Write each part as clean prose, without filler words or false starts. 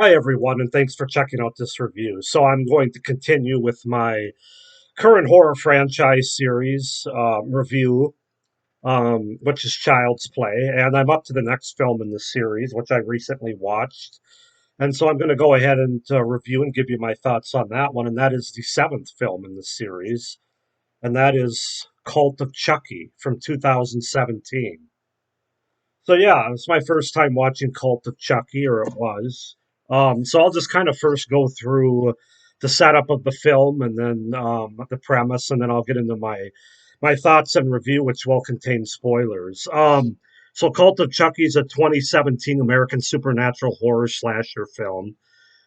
Hi, everyone, and thanks for checking out this review. So, I'm going to continue with my current horror franchise series review, which is Child's Play. And I'm up to the next film in the series, which I recently watched. And so, I'm going to go ahead and review and give you my thoughts on that one. And that is the seventh film in the series, and that is Cult of Chucky from 2017. So yeah, it's my first time watching Cult of Chucky, or it was. So I'll just kind of first go through the setup of the film and then the premise, and then I'll get into my thoughts and review, which will contain spoilers. So Cult of Chucky is a 2017 American supernatural horror slasher film.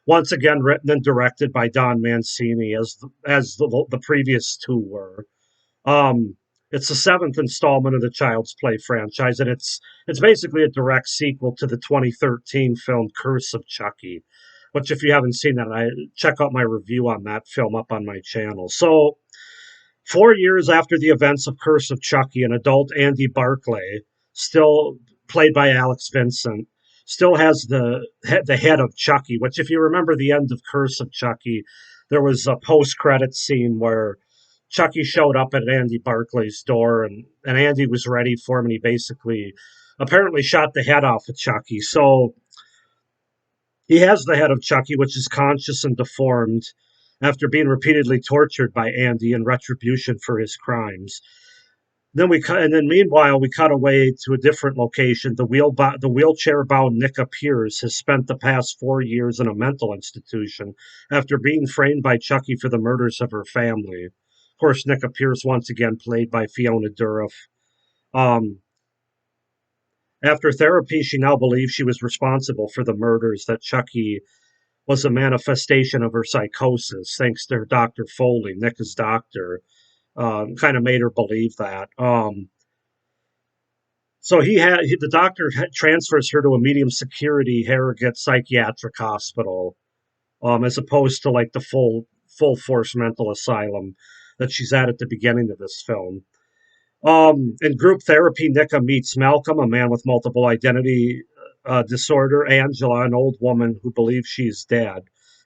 Once again, written and directed by Don Mancini, as the previous two were. Um, it's the seventh installment of the Child's Play franchise, and it's basically a direct sequel to the 2013 film Curse of Chucky. Which, if you haven't seen that, I check out my review on that film up on my channel. So, 4 years after the events of Curse of Chucky, an adult Andy Barclay, still played by Alex Vincent, still has the head of Chucky. Which, if you remember the end of Curse of Chucky, there was a post-credit scene where Chucky showed up at Andy Barclay's door, and Andy was ready for him, and he basically apparently shot the head off of Chucky. So he has the head of Chucky, which is conscious and deformed after being repeatedly tortured by Andy in retribution for his crimes. And then meanwhile we cut away to a different location. The wheelchair bound Nika Pierce has spent the past 4 years in a mental institution after being framed by Chucky for the murders of her family. Of course, Nika Pierce once again played by Fiona Dourif. Um, After therapy, she now believes she was responsible for the murders, that Chucky was a manifestation of her psychosis, thanks to her Dr. Foley, Nika's doctor. Kind of made her believe that. So the doctor transfers her to a medium security Harrogate psychiatric hospital, as opposed to like the full force mental asylum that she's at the beginning of this film. In group therapy, Nika meets Malcolm, a man with multiple identity disorder; Angela, an old woman who believes she's dead;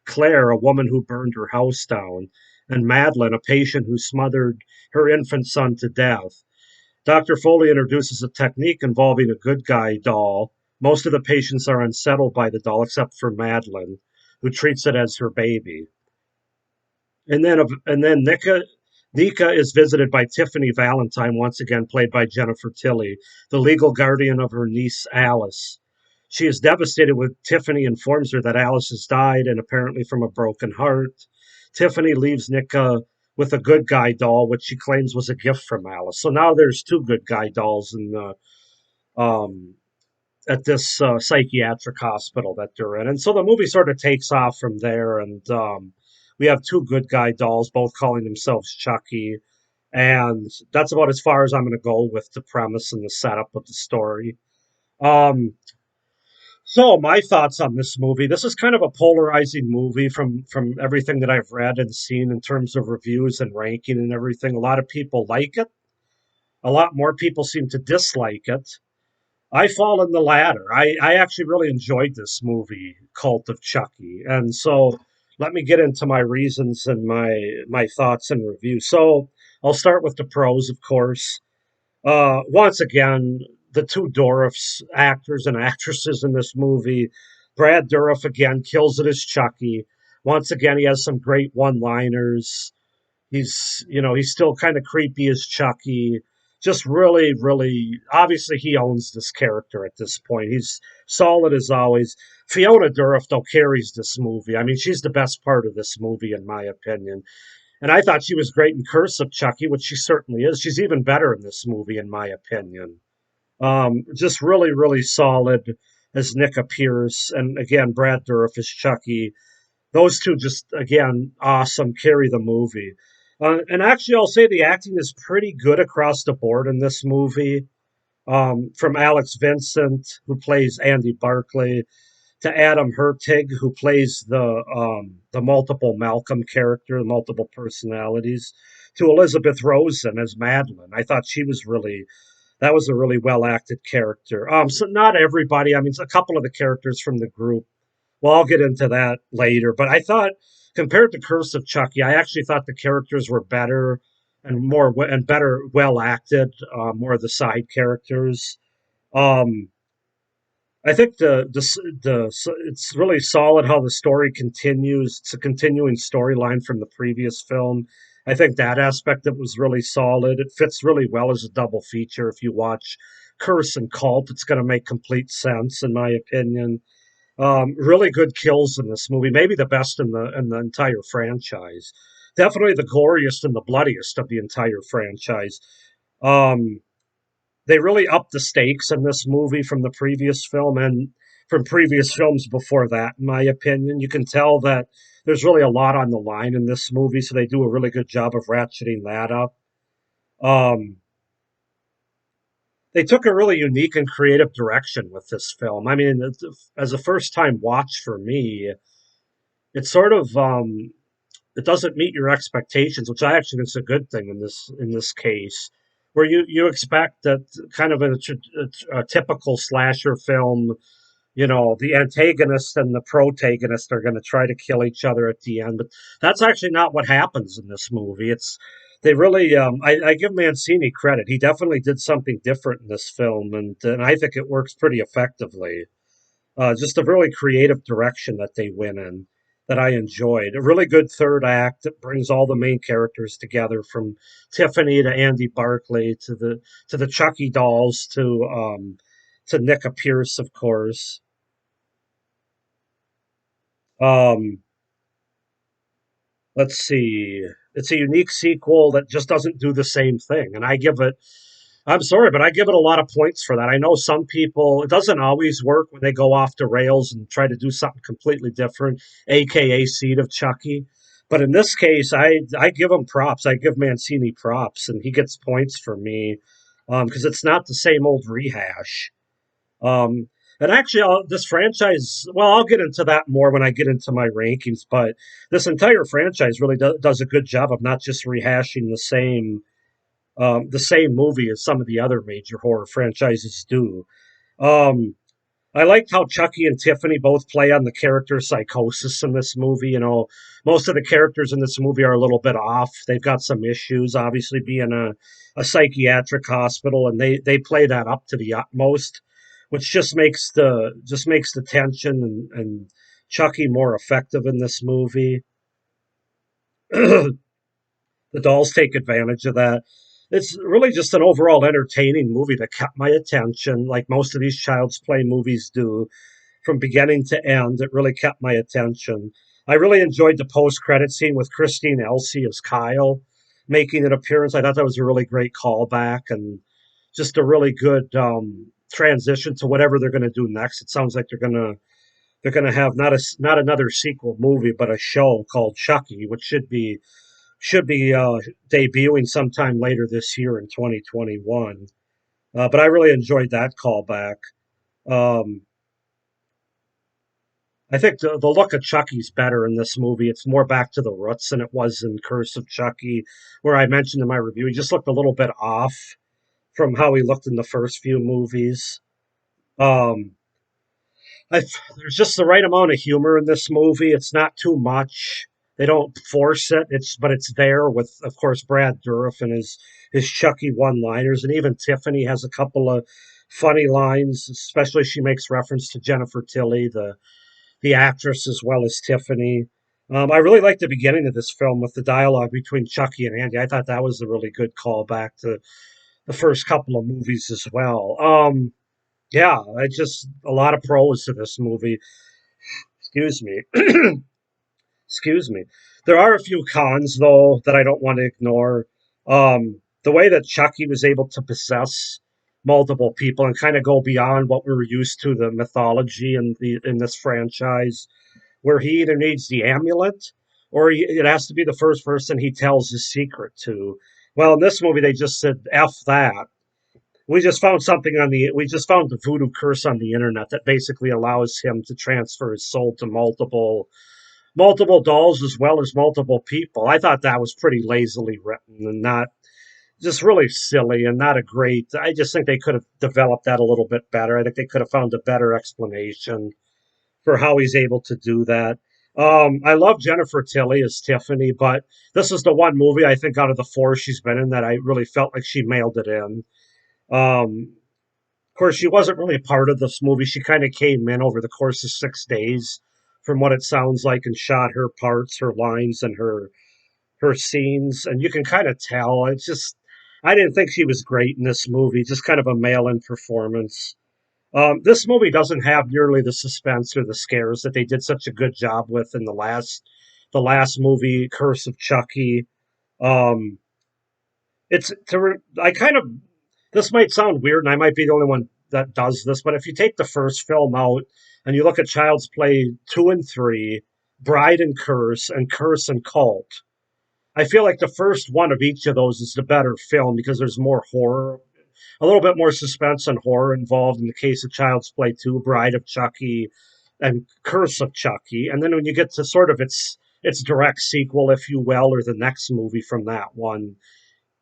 Claire, a woman who burned her house down; and Madeline, a patient who smothered her infant son to death. Dr. Foley introduces a technique involving a good guy doll. Most of the patients are unsettled by the doll, except for Madeline, who treats it as her baby. And then Nika is visited by Tiffany Valentine, once again played by Jennifer Tilly, the legal guardian of her niece Alice. She is devastated when Tiffany informs her that Alice has died, and apparently from a broken heart. Tiffany leaves Nika with a good guy doll, which she claims was a gift from Alice. So now there's two good guy dolls um, at this psychiatric hospital that they're in. And so the movie sort of takes off from there. And we have two good guy dolls, both calling themselves Chucky. And that's about as far as I'm going to go with the premise and the setup of the story. Um, so my thoughts on this movie. This is kind of a polarizing movie from everything that I've read and seen in terms of reviews and ranking and everything. A lot of people like it. A lot more people seem to dislike it. I fall in the latter. I actually really enjoyed this movie, Cult of Chucky. And so let me get into my reasons and my thoughts and review. So I'll start with the pros, of course. Once again, the two Dourifs, actors and actresses in this movie. Brad Dourif again kills it as Chucky. Once again, he has some great one-liners. He's still kind of creepy as Chucky. Just really, really, obviously he owns this character at this point. He's solid as always. Fiona Dourif though carries this movie. I mean, she's the best part of this movie in my opinion. And I thought she was great in Curse of Chucky, which she certainly is. She's even better in this movie, in my opinion. Just really, really solid as Nick appears, and again, Brad Dourif as Chucky. Those two just again awesome, carry the movie. And actually, I'll say the acting is pretty good across the board in this movie. From Alex Vincent, who plays Andy Barclay, to Adam Hertig, who plays the multiple Malcolm character, the multiple personalities, to Elizabeth Rosen as Madeline. I thought that was a really well acted character. So not everybody. I mean, a couple of the characters from the group Well, I'll get into that later. But I thought, compared to Curse of Chucky, I actually thought the characters were better and better well acted. More of the side characters. Um, I think it's really solid how the story continues. It's a continuing storyline from the previous film. I think that aspect of it was really solid. It fits really well as a double feature. If you watch Curse and Cult, it's going to make complete sense, in my opinion. Really good kills in this movie, maybe the best in the entire franchise. Definitely the goriest and the bloodiest of the entire franchise. Um, they really upped the stakes in this movie from the previous film and from previous films before that, in my opinion. You can tell that there's really a lot on the line in this movie, so they do a really good job of ratcheting that up. Um, they took a really unique and creative direction with this film. I mean, as a first time watch for me, it's sort of it doesn't meet your expectations, which I actually think is a good thing in this case, where you expect that kind of a typical slasher film, you know, the antagonist and the protagonist are going to try to kill each other at the end, but that's actually not what happens in this movie. It's they really I give Mancini credit. He definitely did something different in this film, and I think it works pretty effectively. Just a really creative direction that they went in that I enjoyed. A really good third act that brings all the main characters together, from Tiffany to Andy Barclay to the Chucky dolls to Nicka Pierce, of course. Um, let's see. It's a unique sequel that just doesn't do the same thing, and I give it. I'm sorry, but I give it a lot of points for that. I know some people, it doesn't always work when they go off the rails and try to do something completely different, aka Seed of Chucky. But in this case, I give him props. I give Mancini props, and he gets points for me because it's not the same old rehash. Um, and actually, this franchise, well, I'll get into that more when I get into my rankings, but this entire franchise really does a good job of not just rehashing the same movie as some of the other major horror franchises do. Um, I liked how Chucky and Tiffany both play on the character psychosis in this movie. You know, most of the characters in this movie are a little bit off. They've got some issues, obviously being a psychiatric hospital, and they play that up to the utmost, which just makes the tension and Chucky more effective in this movie. The dolls take advantage of that. It's really just an overall entertaining movie that kept my attention, like most of these Child's Play movies do, from beginning to end. It really kept my attention. I really enjoyed the post-credit scene with Christine Elsey as Kyle making an appearance. I thought that was a really great callback and just a really good transition to whatever they're going to do next. It sounds like they're gonna have not another sequel movie, but a show called Chucky, which should be debuting sometime later this year in 2021. But I really enjoyed that callback. Um, I think the look of Chucky's better in this movie. It's more back to the roots than it was in Curse of Chucky, where I mentioned in my review he just looked a little bit off from how he looked in the first few movies. Um, there's just the right amount of humor in this movie. It's not too much. They don't force it. But it's there with, of course, Brad Dourif and his Chucky one-liners, and even Tiffany has a couple of funny lines. Especially, she makes reference to Jennifer Tilly, the actress, as well as Tiffany. I really liked the beginning of this film with the dialogue between Chucky and Andy. I thought that was a really good callback to the first couple of movies as well. Yeah, I just a lot of pros to this movie. Excuse me. Excuse me. There are a few cons though that I don't want to ignore. The way that Chucky was able to possess multiple people and kind of go beyond what we were used to the mythology in this franchise, where he either needs the amulet or it has to be the first person he tells his secret to. Well, in this movie, they just said "f that." We just found the voodoo curse on the internet that basically allows him to transfer his soul to multiple dolls as well as multiple people. I thought that was pretty lazily written and not just really silly and not a great. I just think they could have developed that a little bit better. I think they could have found a better explanation for how he's able to do that. I love Jennifer Tilly as Tiffany, but this is the one movie I think out of the four she's been in that I really felt like she mailed it in. Of course, she wasn't really a part of this movie. She kind of came in over the course of 6 days, from what it sounds like, and shot her parts, her lines, and her scenes, and you can kind of tell. It's just I didn't think she was great in this movie. Just kind of a mail-in performance. This movie doesn't have nearly the suspense or the scares that they did such a good job with in the last movie, Curse of Chucky. Um, I kind of this might sound weird, and I might be the only one that does this, but if you take the first film out and you look at Child's Play 2 and 3, Bride and Curse and Cult, I feel like the first one of each of those is the better film because there's more horror, a little bit more suspense and horror involved in the case of Child's Play 2, Bride of Chucky, and Curse of Chucky. And then when you get to sort of its direct sequel, if you will, or the next movie from that one,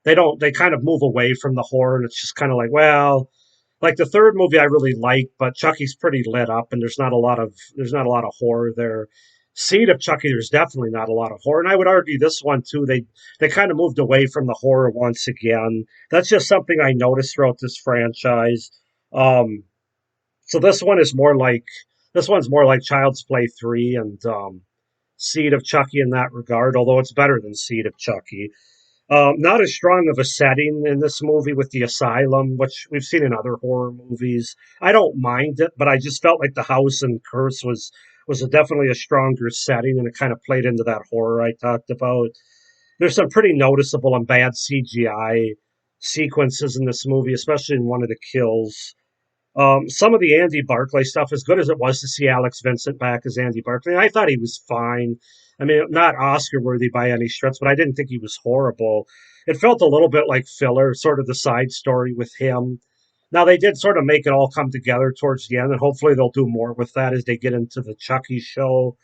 they kind of move away from the horror and it's just kind of like, well, like the third movie I really like, but Chucky's pretty lit up and there's not a lot of horror there. Seed of Chucky, there's definitely not a lot of horror. And I would argue this one too, they kind of moved away from the horror once again. That's just something I noticed throughout this franchise. Um, so this one's more like Child's Play 3 and Seed of Chucky in that regard, although it's better than Seed of Chucky. Not as strong of a setting in this movie with the asylum, which we've seen in other horror movies. I don't mind it, but I just felt like the house and curse definitely a stronger setting, and it kind of played into that horror I talked about. There's some pretty noticeable and bad CGI sequences in this movie, especially in one of the kills. Some of the Andy Barclay stuff, as good as it was to see Alex Vincent back as Andy Barclay, I thought he was fine. I mean, not Oscar worthy by any stretch, but I didn't think he was horrible. It felt a little bit like filler, sort of the side story with him. Now, they did sort of make it all come together towards the end, and hopefully they'll do more with that as they get into the Chucky show.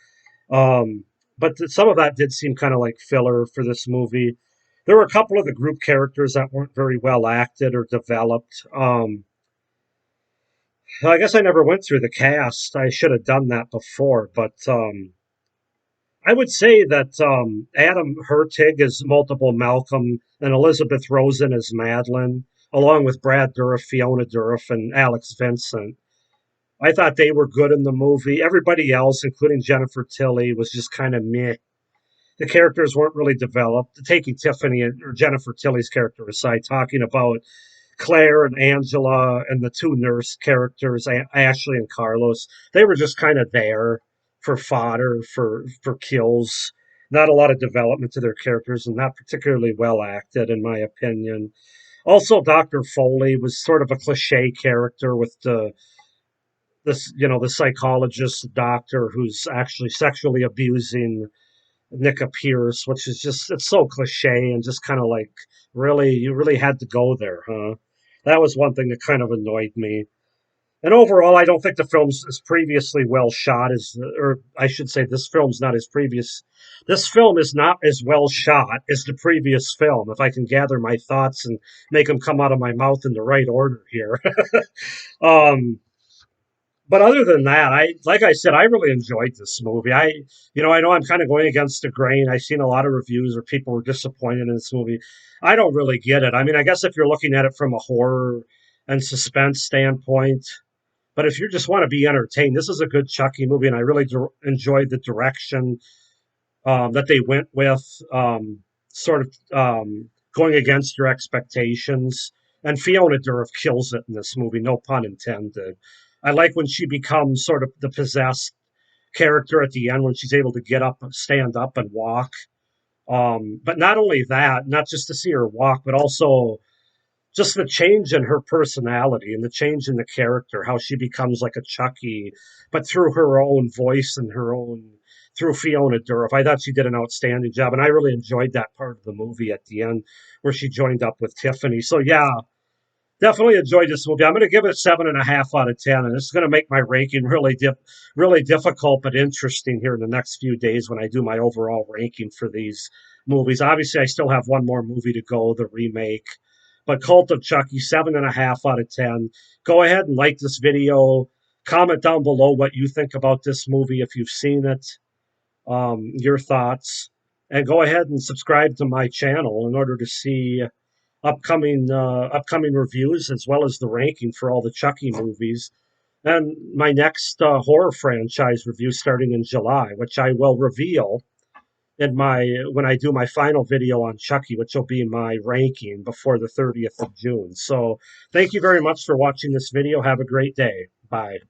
But some of that did seem kind of like filler for this movie. There were a couple of the group characters that weren't very well acted or developed. I guess I never went through the cast. I should have done that before, but I would say that Adam Hertig is multiple Malcolm and Elizabeth Rosen as Madeline, along with Brad Dourif, Fiona Dourif, and Alex Vincent. I thought they were good in the movie. Everybody else, including Jennifer Tilly, was just kind of meh. The characters weren't really developed. Taking Tiffany or Jennifer Tilly's character aside, talking about Claire and Angela and the two nurse characters, Ashley and Carlos, they were just kind of there for fodder, for kills. Not a lot of development to their characters, and not particularly well acted, in my opinion. Also, Dr. Foley was sort of a cliche character with the psychologist doctor who's actually sexually abusing Nika Pierce, which is just it's so cliche and just kind of like really you really had to go there, huh? That was one thing that kind of annoyed me. And overall, I don't think the film's as previously well shot as, or I should say, this film's not as previous. This film is not as well shot as the previous film. If I can gather my thoughts and make them come out of my mouth in the right order here. um, but other than that, like I said, I really enjoyed this movie. I know I'm kind of going against the grain. I've seen a lot of reviews where people were disappointed in this movie. I don't really get it. I mean, I guess if you're looking at it from a horror and suspense standpoint, but if you just want to be entertained, this is a good Chucky movie, and I really enjoyed the direction that they went with, sort of going against your expectations. And Fiona Dourif kills it in this movie, no pun intended. I like when she becomes sort of the possessed character at the end when she's able to get up, stand up, and walk. But not only that, not just to see her walk, but also just the change in her personality and the change in the character, how she becomes like a Chucky, but through her own voice and through Fiona Dourif. I thought she did an outstanding job, and I really enjoyed that part of the movie at the end where she joined up with Tiffany. So yeah, definitely enjoyed this movie. I'm going to give it a 7.5 out of 10, and this is going to make my ranking really difficult but interesting here in the next few days when I do my overall ranking for these movies. Obviously, I still have one more movie to go, the remake. But Cult of Chucky, 7.5 out of 10. Go ahead and like this video. Comment down below what you think about this movie if you've seen it, your thoughts, and go ahead and subscribe to my channel in order to see upcoming reviews as well as the ranking for all the Chucky movies and my next horror franchise review starting in July, which I will reveal in my when I do my final video on Chucky, which will be my ranking before the 30th of June. So thank you very much for watching this video. Have a great day. Bye.